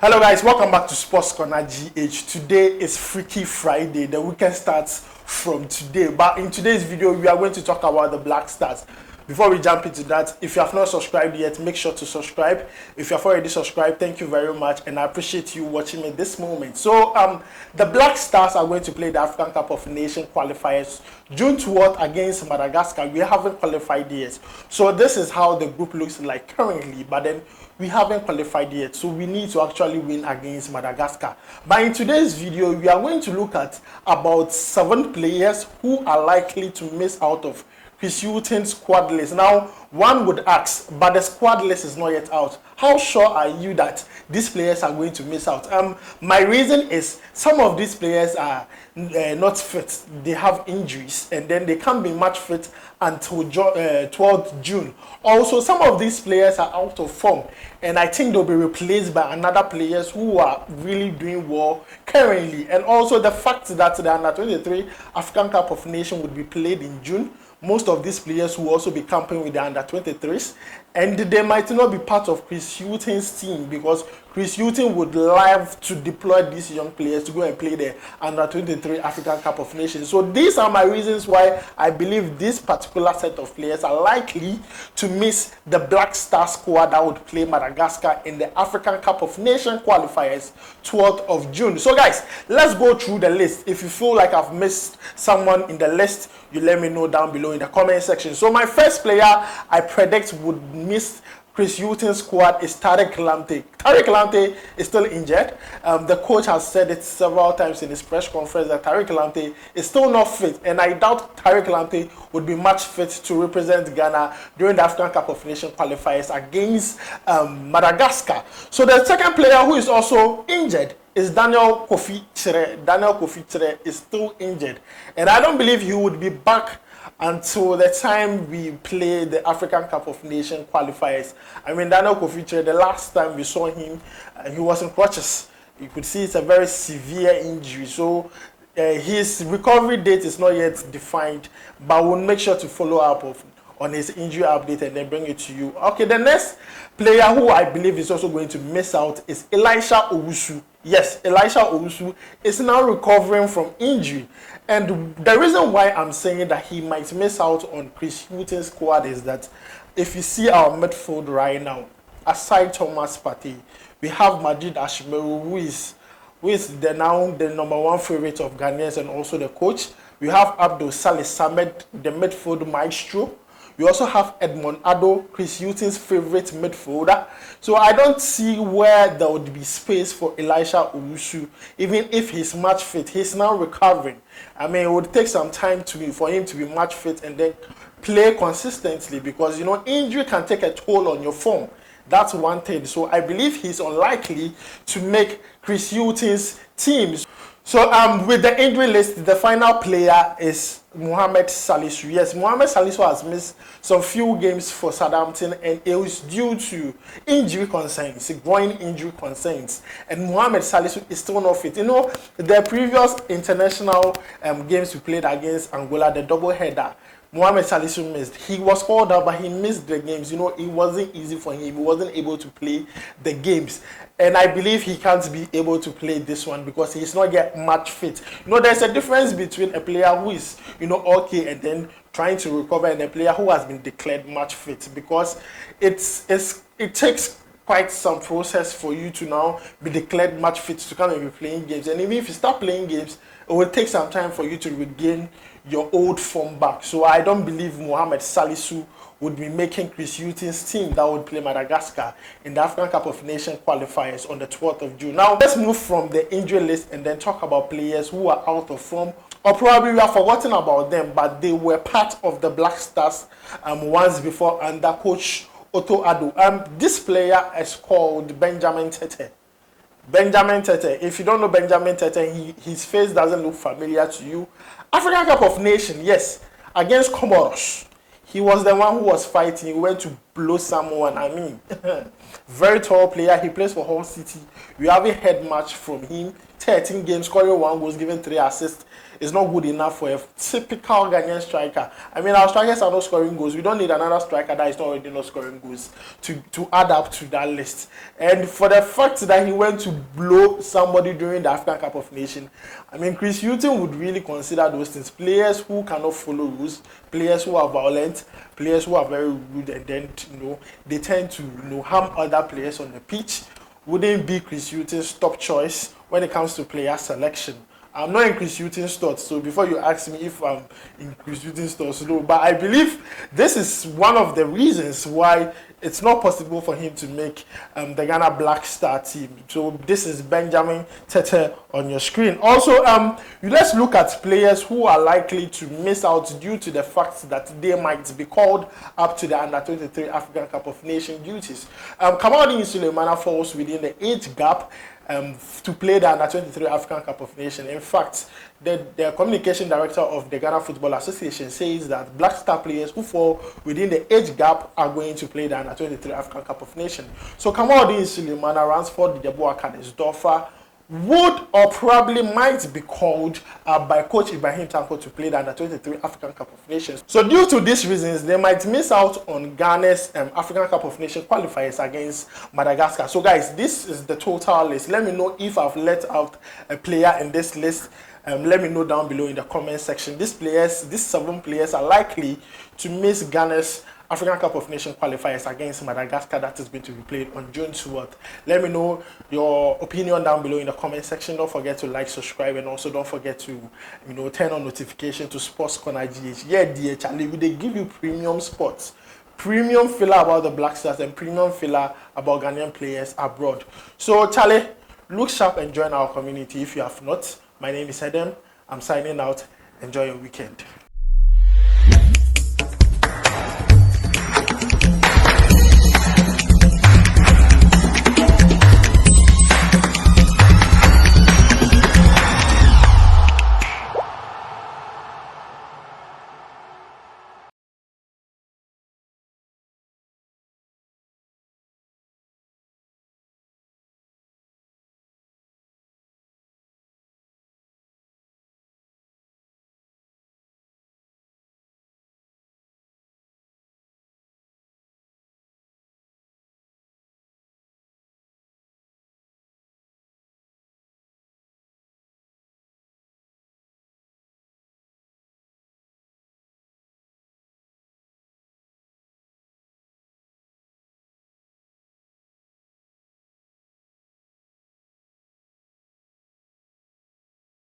Hello guys, welcome back to Sports Corner GH. Today is Freaky Friday. The weekend starts from today. But in today's video, we are going to talk about the Black Stars. Before we jump into that, if you have not subscribed yet, make sure to subscribe. If you have already subscribed, thank you very much, and I appreciate you watching me this moment. So, the Black Stars are going to play the African Cup of Nations qualifiers June 12th against Madagascar. We haven't qualified yet, so this is how the group looks like currently. But then we haven't qualified yet, so we need to actually win against Madagascar. But in today's video, we are going to look at about 7 players who are likely to miss out of Hughton's squad list. Now, one would ask, but the squad list is not yet out. How sure are you that these players are going to miss out? My reason is some of these players are not fit. They have injuries, and then they can't be match fit until 12th June. Also, some of these players are out of form, and I think they'll be replaced by another players who are really doing well currently. And also the fact that the Under-23 African Cup of Nations would be played in June. Most of these players will also be camping with the Under-23s, and they might not be part of Chris Hughton's team because Chris Hughton would love to deploy these young players to go and play the Under-23 African Cup of Nations. So these are my reasons why I believe this particular set of players are likely to miss the Black Star squad that would play Madagascar in the African Cup of Nations qualifiers 12th of June. So guys, let's go through the list. If you feel like I've missed someone in the list, you let me know down below in the comment section. So my first player I predict would miss Chris Hughton's squad is Tariq. Tariq is still injured. The coach has said it several times in his press conference that Tariq is still not fit, and I doubt Tariq would be much fit to represent Ghana during the African Cup of Nations qualifiers against Madagascar. So the second player who is also injured is Daniel Kofi Kyereh. Daniel Kofi Kyereh is still injured, and I don't believe he would be back until the time we play the African Cup of Nations qualifiers. I mean, Daniel Kofi Kyereh, the last time we saw him, he was in crutches. You could see it's a very severe injury. So his recovery date is not yet defined, but we'll make sure to follow up on his injury update and then bring it to you. Okay, the next player who I believe is also going to miss out is Elisha Owusu. Yes, Elisha Owusu is now recovering from injury. And the reason why I'm saying that he might miss out on Chris Hughton's squad is that if you see our midfield right now, aside Thomas Partey, we have Majid Ashimeru, who is the number 1 favorite of Ghanaians and also the coach. We have Abdul Salih Samed, the midfield maestro. We also have Edmond Addo, Chris Hughton's favorite midfielder. So I don't see where there would be space for Elisha Owusu, even if he's match fit. He's now recovering. I mean, it would take some time for him to be match fit and then play consistently because, you know, injury can take a toll on your form. That's one thing. So I believe he's unlikely to make Chris Hughton's teams. So with the injury list, the final player is Mohammed Salisu. Yes, Mohammed Salisu has missed some few games for Southampton, and it was due to injury concerns, groin injury concerns. And Mohammed Salisu is still not fit. You know, the previous international games we played against Angola, the double header, Mohammed Salisu missed. He was called up, but he missed the games. You know, it wasn't easy for him. He wasn't able to play the games. And I believe he can't be able to play this one because he's not yet match fit. You know, there's a difference between a player who is, you know, okay and then trying to recover and a player who has been declared match fit, because it takes quite some process for you to now be declared match fit to come and be playing games. And even if you start playing games, it will take some time for you to regain your old form back. So I don't believe Mohammed Salisu would be making Chris Hughton's team that would play Madagascar in the African Cup of Nations qualifiers on the 12th of June. Now, let's move from the injury list and then talk about players who are out of form, or probably we have forgotten about them, but they were part of the Black Stars once before under coach Otto Addo. This player is called Benjamin Tete. Benjamin Tete. If you don't know Benjamin Tete, his face doesn't look familiar to you. African Cup of Nations, yes, against Comoros. He was the one who was fighting. He went to blow someone. I mean, very tall player. He plays for Hull City. We haven't heard much from him. 13 games, scoring 1 goal, giving 3 assists. Is not good enough for a typical Ghanaian striker. I mean, our strikers are not scoring goals. We don't need another striker that is not already not scoring goals to add up to that list. And for the fact that he went to blow somebody during the African Cup of Nations, I mean, Chris Hughton would really consider those things. Players who cannot follow rules, players who are violent, players who are very rude, and then they tend to harm other players on the pitch. Wouldn't be Chris Hughton's top choice when it comes to player selection. I'm not in Chris Hughton's thoughts, so before you ask me if I'm in Chris Hughton's thoughts, no. But I believe this is one of the reasons why it's not possible for him to make the Ghana Black Star team. So this is Benjamin Tete on your screen. Also, let's look at players who are likely to miss out due to the fact that they might be called up to the Under-23 African Cup of Nations duties. Kamaldeen Sulemana falls within the age gap to play the Under-23 African Cup of Nations. In fact, the communication director of the Ghana Football Association says that Black Star players who fall within the age gap are going to play the Under-23 African Cup of Nations. So Kamaldeen Sulemana, Ransford Deboaka, Dorfer, would or probably might be called by coach Ibrahim Tanko to play the Under-23 African Cup of Nations. So due to these reasons, they might miss out on Ghana's African Cup of Nations qualifiers against Madagascar. So guys, this is the total list. Let me know if I've let out a player in this list. Let me know down below in the comment section. These 7 players are likely to miss Ghana's African Cup of Nations qualifiers against Madagascar that is going to be played on June 12th. Let me know your opinion down below in the comment section. Don't forget to like, subscribe, and also don't forget to turn on notification to Sports Corner GH. Yeah, dear Charlie, they give you premium sports, premium filler about the Black Stars, and premium filler about Ghanaian players abroad. So Charlie, look sharp and join our community if you have not. My name is Adam. I'm signing out. Enjoy your weekend.